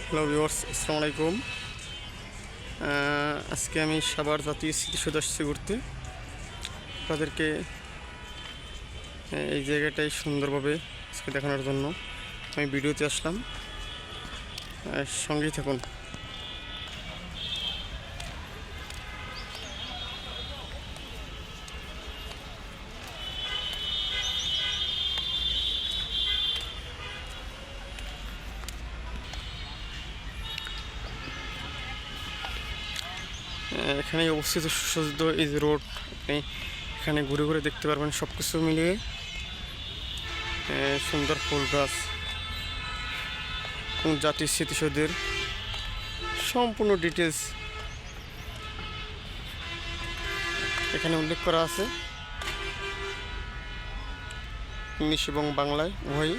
Hello viewers, আসসালামু আলাইকুম। আজকে আমি সাভার জাতীয় স্মৃতিসৌধ আসছি ঘুরতে। তাদেরকে এই জায়গাটাই সুন্দরভাবে আজকে দেখানোর জন্য আমি ভিডিওতে আসলাম। সঙ্গেই থাকুন। এখানেই অবস্থিত সুসজ্জিত এই যে রোড, আপনি এখানে ঘুরে ঘুরে দেখতে পারবেন। সব কিছু মিলিয়ে সুন্দর ফুল গাছ এবং জাতীয় স্মৃতিসৌধের সম্পূর্ণ ডিটেলস এখানে উল্লেখ করা আছে, ইংলিশ এবং বাংলায় উভয়ই।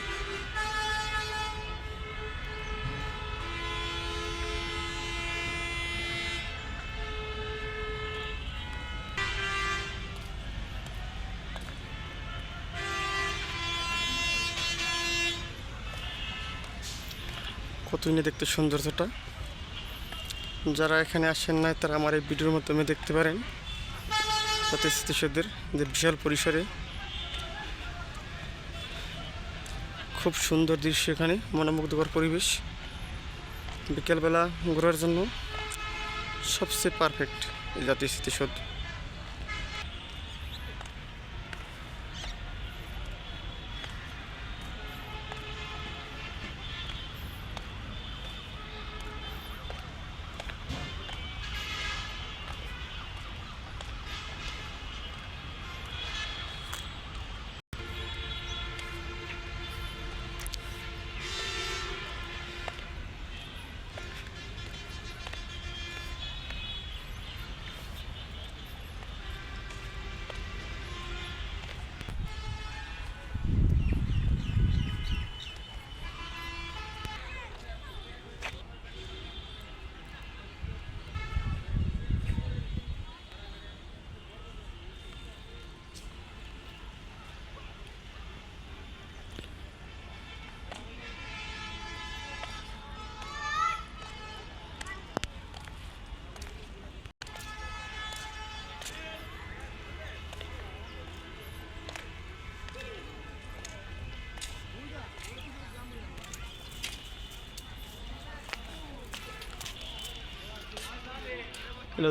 কতই না দেখতে সৌন্দর্যটা। যারা এখানে আসেন নাই তারা আমার এই ভিডিওর মাধ্যমে দেখতে পারেন জাতীয় স্মৃতিসৌধের যে বিশাল পরিসরে খুব সুন্দর দৃশ্য, এখানে মনোমুগ্ধকর পরিবেশ। বিকেলবেলা ঘোরার জন্য সবচেয়ে পারফেক্ট এই জাতীয় স্মৃতিসৌধ।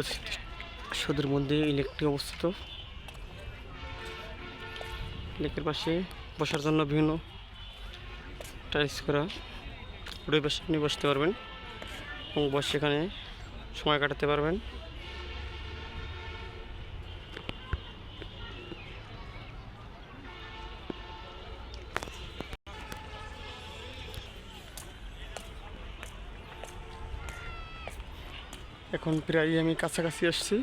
স্মৃতিসৌধের মধ্যে লেকটি অবস্থিত। লেকের পাশে বসার জন্য বিভিন্ন টাইলস করা, ওই পাশে আপনি বসতে পারবেন এবং বসে এখানে সময় কাটাতে পারবেন। এখন প্রায় আমি কাছাকাছি আসছি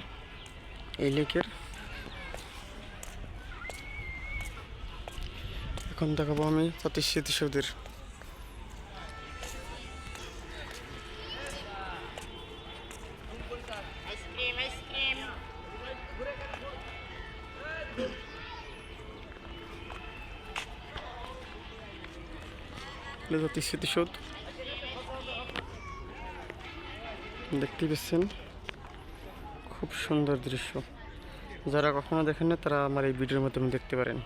এই লেকের। এখন দেখাবো আমি জাতীয় স্মৃতিসৌধের জাতীয় স্মৃতিসৌধ দেখতে পাচ্ছেন। খুব সুন্দর দৃশ্য। যারা কখনো দেখেন না তারা আমার এই ভিডিওর মাধ্যমে দেখতে পারেন।